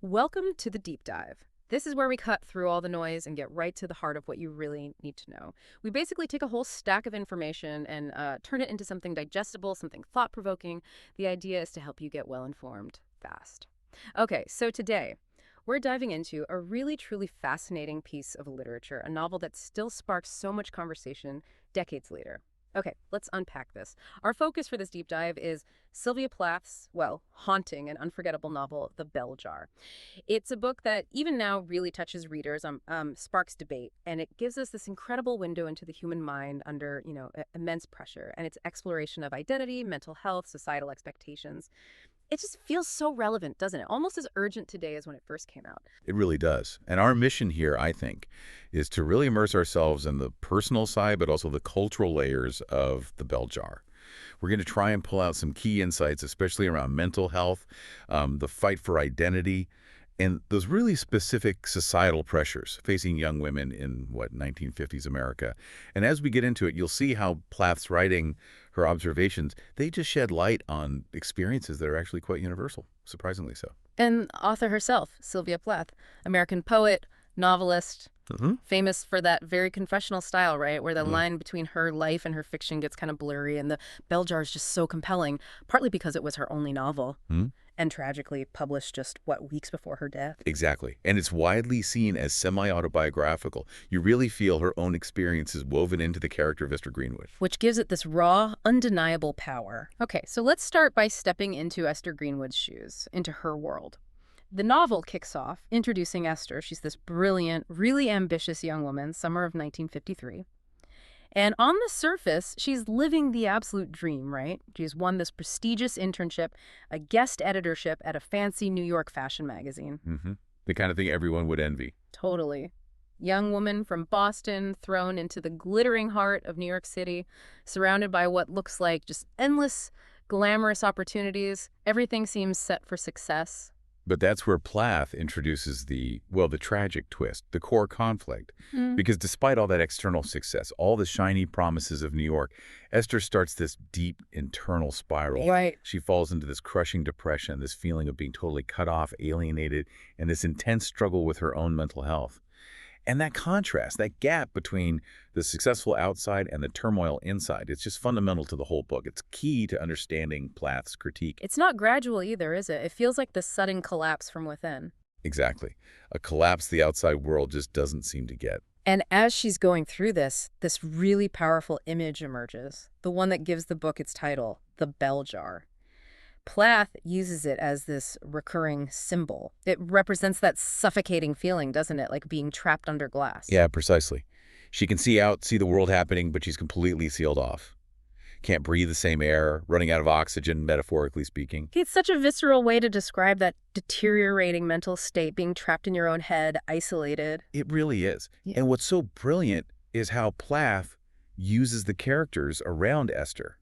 Welcome to the deep dive. This is where we cut through all the noise and get right to the heart of what you really need to know. We basically take a whole stack of information and turn it into something digestible, something thought-provoking. The idea is to help you get well-informed fast. Okay, so today we're diving into a really truly fascinating piece of literature, a novel that still sparks so much conversation decades later. Okay, let's unpack this. Our focus for this deep dive is Sylvia Plath's, well, haunting and unforgettable novel, The Bell Jar. It's a book that even now really touches readers, sparks debate, and it gives us this incredible window into the human mind under, immense pressure, and its exploration of identity, mental health, societal expectations. It just feels so relevant, doesn't it? Almost as urgent today as when it first came out. It really does. And our mission here, I think, is to really immerse ourselves in the personal side, but also the cultural layers of the bell jar. We're going to try and pull out some key insights, especially around mental health, the fight for identity, and those really specific societal pressures facing young women in, 1950s America. And as we get into it, you'll see how Plath's writing, her observations, they just shed light on experiences that are actually quite universal, surprisingly so. And author herself, Sylvia Plath, American poet, novelist, famous for that very confessional style, right? Where the line between her life and her fiction gets kind of blurry, and The Bell Jar is just so compelling, partly because it was her only novel. And tragically published just, weeks before her death? Exactly. And it's widely seen as semi-autobiographical. You really feel her own experiences woven into the character of Esther Greenwood. Which gives it this raw, undeniable power. Okay, so let's start by stepping into Esther Greenwood's shoes, into her world. The novel kicks off introducing Esther. She's this brilliant, really ambitious young woman, summer of 1953. And on the surface, she's living the absolute dream, right? She's won this prestigious internship, a guest editorship at a fancy New York fashion magazine. The kind of thing everyone would envy. Totally. Young woman from Boston, thrown into the glittering heart of New York City, surrounded by what looks like just endless, glamorous opportunities. Everything seems set for success. But that's where Plath introduces the tragic twist, the core conflict. Because despite all that external success, all the shiny promises of New York, Esther starts this deep internal spiral. Right. She falls into this crushing depression, this feeling of being totally cut off, alienated, and this intense struggle with her own mental health. And that contrast, that gap between the successful outside and the turmoil inside, it's just fundamental to the whole book. It's key to understanding Plath's critique. It's not gradual either, is it? It feels like the sudden collapse from within. Exactly. A collapse the outside world just doesn't seem to get. And as she's going through this really powerful image emerges, the one that gives the book its title, The Bell Jar. Plath uses it as this recurring symbol. It represents that suffocating feeling, doesn't it? Like being trapped under glass. Yeah, precisely. She can see the world happening, but she's completely sealed off. Can't breathe the same air, running out of oxygen, metaphorically speaking. It's such a visceral way to describe that deteriorating mental state, being trapped in your own head, isolated. It really is. Yeah. And what's so brilliant is how Plath uses the characters around Esther.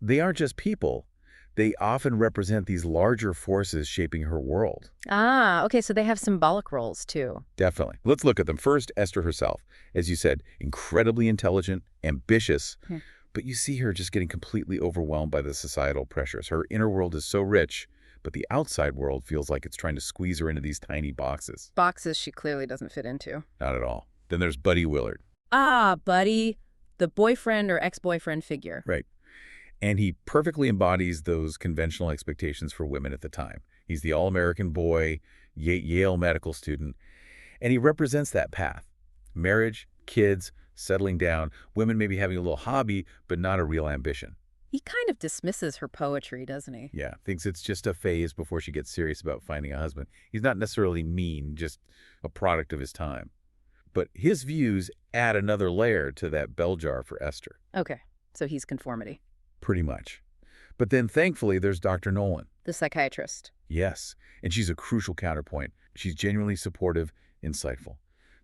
They aren't just people. They often represent these larger forces shaping her world. Ah, okay, so they have symbolic roles, too. Definitely. Let's look at them. First, Esther herself. As you said, incredibly intelligent, ambitious, but you see her just getting completely overwhelmed by the societal pressures. Her inner world is so rich, but the outside world feels like it's trying to squeeze her into these tiny boxes. Boxes she clearly doesn't fit into. Not at all. Then there's Buddy Willard. Ah, Buddy, the boyfriend or ex-boyfriend figure. Right. And he perfectly embodies those conventional expectations for women at the time. He's the all-American boy, Yale medical student, and he represents that path. Marriage, kids, settling down, women maybe having a little hobby, but not a real ambition. He kind of dismisses her poetry, doesn't he? Yeah, thinks it's just a phase before she gets serious about finding a husband. He's not necessarily mean, just a product of his time. But his views add another layer to that bell jar for Esther. Okay, so he's conformity. Pretty much. But then, thankfully, there's Dr. Nolan. The psychiatrist. Yes, and she's a crucial counterpoint. She's genuinely supportive, insightful.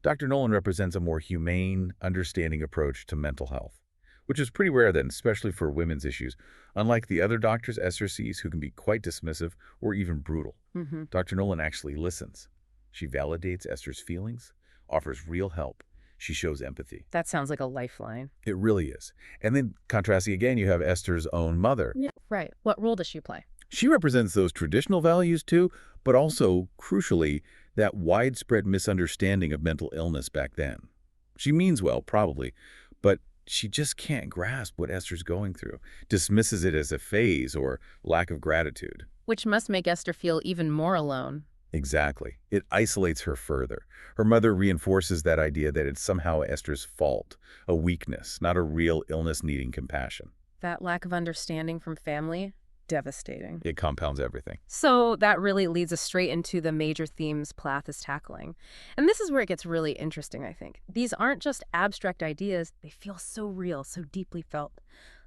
Dr. Nolan represents a more humane, understanding approach to mental health, which is pretty rare then, especially for women's issues, unlike the other doctors Esther sees who can be quite dismissive or even brutal. Dr. Nolan actually listens. She validates Esther's feelings, offers real help. She shows empathy. That sounds like a lifeline. It really is. And then, contrasting again, you have Esther's own mother. Yeah, right. What role does she play? She represents those traditional values too, but also, crucially, that widespread misunderstanding of mental illness back then. She means well, probably, but she just can't grasp what Esther's going through, dismisses it as a phase or lack of gratitude. Which must make Esther feel even more alone. Exactly. It isolates her further. Her mother reinforces that idea that it's somehow Esther's fault, a weakness, not a real illness needing compassion. That lack of understanding from family, devastating. It compounds everything. So that really leads us straight into the major themes Plath is tackling. And this is where it gets really interesting, I think. These aren't just abstract ideas, they feel so real, so deeply felt.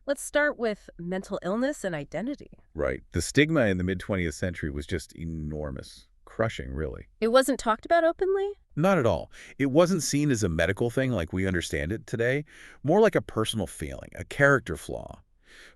Let's start with mental illness and identity. Right. The stigma in the mid-20th century was just enormous. Crushing, really. It wasn't talked about openly? Not at all. It wasn't seen as a medical thing like we understand it today, more like a personal feeling, a character flaw.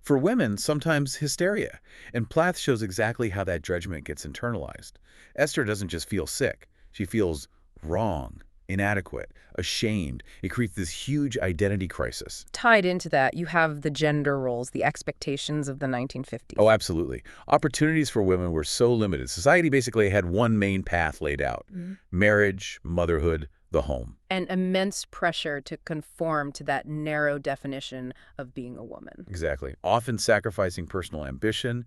For women, sometimes hysteria, and Plath shows exactly how that judgment gets internalized. Esther doesn't just feel sick. She feels wrong, inadequate, ashamed. It creates this huge identity crisis. Tied into that, you have the gender roles, the expectations of the 1950s. Oh, absolutely. Opportunities for women were so limited. Society basically had one main path laid out. Marriage, motherhood, the home. And immense pressure to conform to that narrow definition of being a woman. Exactly. Often sacrificing personal ambition,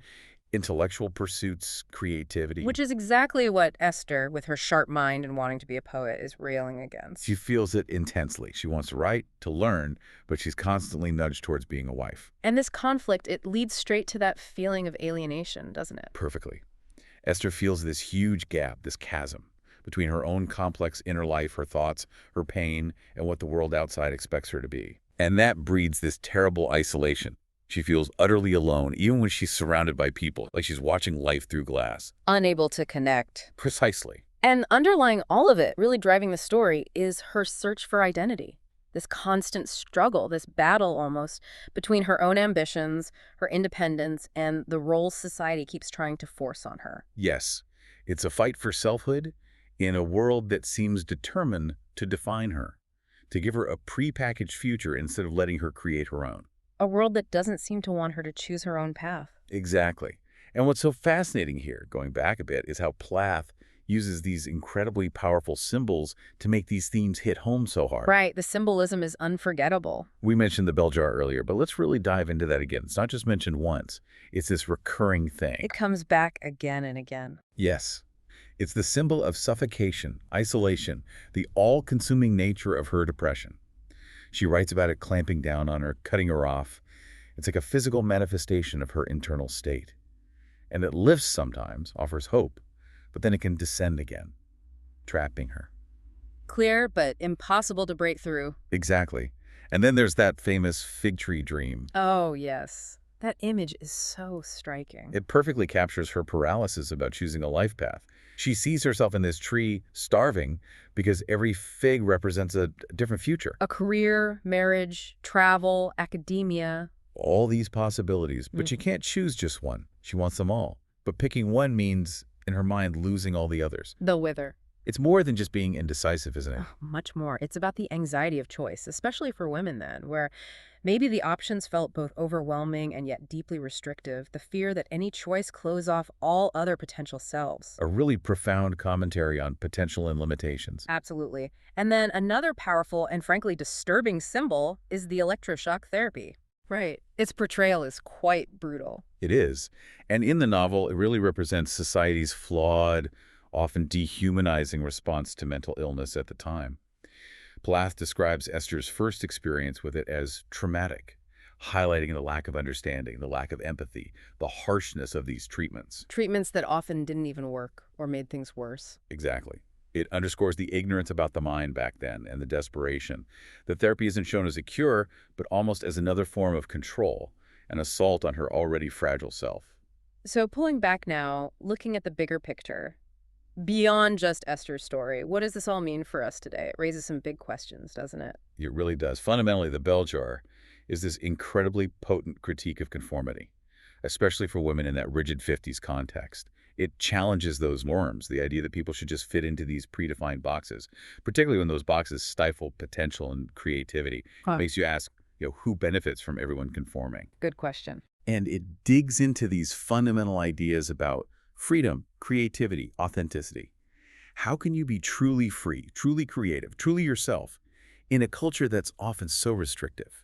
intellectual pursuits, creativity. Which is exactly what Esther, with her sharp mind and wanting to be a poet, is railing against. She feels it intensely. She wants to write, to learn, but she's constantly nudged towards being a wife. And this conflict, it leads straight to that feeling of alienation, doesn't it? Perfectly. Esther feels this huge gap, this chasm, between her own complex inner life, her thoughts, her pain, and what the world outside expects her to be. And that breeds this terrible isolation. She feels utterly alone, even when she's surrounded by people, like she's watching life through glass. Unable to connect. Precisely. And underlying all of it, really driving the story, is her search for identity. This constant struggle, this battle almost, between her own ambitions, her independence, and the roles society keeps trying to force on her. Yes, it's a fight for selfhood in a world that seems determined to define her, to give her a prepackaged future instead of letting her create her own. A world that doesn't seem to want her to choose her own path. Exactly. And what's so fascinating here, going back a bit, is how Plath uses these incredibly powerful symbols to make these themes hit home so hard. Right, the symbolism is unforgettable. We mentioned the bell jar earlier, but let's really dive into that again. It's not just mentioned once. It's this recurring thing. It comes back again and again. Yes. It's the symbol of suffocation, isolation, the all-consuming nature of her depression. She writes about it clamping down on her, cutting her off. It's like a physical manifestation of her internal state. And it lifts sometimes, offers hope, but then it can descend again, trapping her. Clear, but impossible to break through. Exactly. And then there's that famous fig tree dream. Oh, yes. That image is so striking. It perfectly captures her paralysis about choosing a life path. She sees herself in this tree starving because every fig represents a different future. A career, marriage, travel, academia. All these possibilities, but she can't choose just one. She wants them all. But picking one means, in her mind, losing all the others. The wither. It's more than just being indecisive, isn't it? Oh, much more. It's about the anxiety of choice, especially for women then, where maybe the options felt both overwhelming and yet deeply restrictive, the fear that any choice close off all other potential selves. A really profound commentary on potential and limitations. Absolutely. And then another powerful and frankly disturbing symbol is the electroshock therapy. Right. Its portrayal is quite brutal. It is. And in the novel, it really represents society's flawed, often dehumanizing response to mental illness at the time. Plath describes Esther's first experience with it as traumatic, highlighting the lack of understanding, the lack of empathy, the harshness of these treatments. Treatments that often didn't even work or made things worse. Exactly. It underscores the ignorance about the mind back then and the desperation. The therapy isn't shown as a cure, but almost as another form of control, an assault on her already fragile self. So pulling back now, looking at the bigger picture, beyond just Esther's story, what does this all mean for us today? It raises some big questions, doesn't it? It really does. Fundamentally, the bell jar is this incredibly potent critique of conformity, especially for women in that rigid 50s context. It challenges those norms, the idea that people should just fit into these predefined boxes, particularly when those boxes stifle potential and creativity. Makes you ask, who benefits from everyone conforming? Good question. And it digs into these fundamental ideas about freedom, creativity, authenticity. How can you be truly free, truly creative, truly yourself in a culture that's often so restrictive?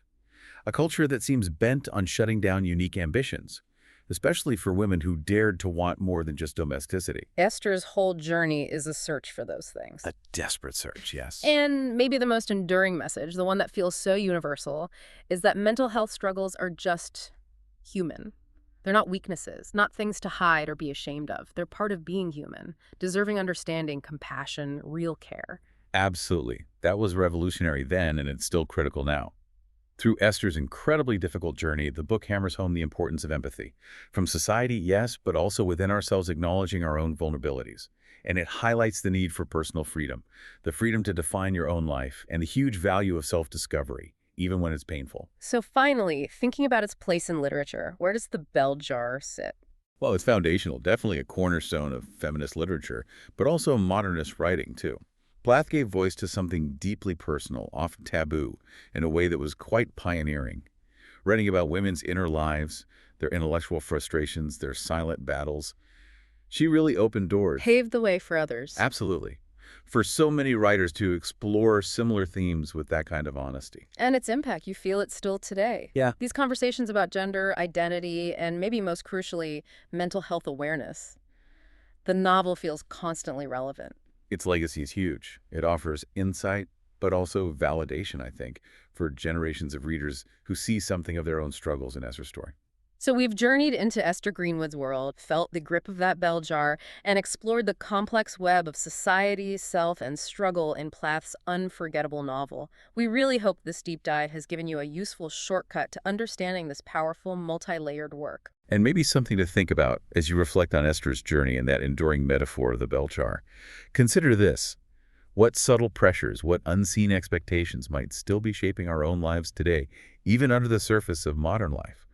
A culture that seems bent on shutting down unique ambitions, especially for women who dared to want more than just domesticity. Esther's whole journey is a search for those things. A desperate search, yes. And maybe the most enduring message, the one that feels so universal, is that mental health struggles are just human. They're not weaknesses, not things to hide or be ashamed of. They're part of being human, deserving understanding, compassion, real care. Absolutely. That was revolutionary then, and it's still critical now. Through Esther's incredibly difficult journey, the book hammers home the importance of empathy. From society, yes, but also within ourselves, acknowledging our own vulnerabilities. And it highlights the need for personal freedom, the freedom to define your own life, and the huge value of self-discovery, even when it's painful. So finally, thinking about its place in literature, where does the bell jar sit? Well, it's foundational, definitely a cornerstone of feminist literature, but also modernist writing, too. Plath gave voice to something deeply personal, often taboo, in a way that was quite pioneering. Writing about women's inner lives, their intellectual frustrations, their silent battles. She really opened doors. Paved the way for others. Absolutely. For so many writers to explore similar themes with that kind of honesty. And its impact, you feel it still today. Yeah. These conversations about gender, identity, and maybe most crucially, mental health awareness. The novel feels constantly relevant. Its legacy is huge. It offers insight, but also validation, I think, for generations of readers who see something of their own struggles in Esther's story. So we've journeyed into Esther Greenwood's world, felt the grip of that bell jar, and explored the complex web of society, self, and struggle in Plath's unforgettable novel. We really hope this deep dive has given you a useful shortcut to understanding this powerful, multi-layered work. And maybe something to think about as you reflect on Esther's journey and that enduring metaphor of the bell jar. Consider this. What subtle pressures, what unseen expectations might still be shaping our own lives today, even under the surface of modern life?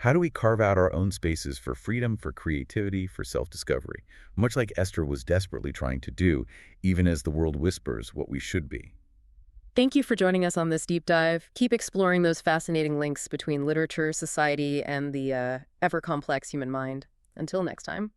How do we carve out our own spaces for freedom, for creativity, for self-discovery, much like Esther was desperately trying to do, even as the world whispers what we should be? Thank you for joining us on this deep dive. Keep exploring those fascinating links between literature, society, and the ever-complex human mind. Until next time.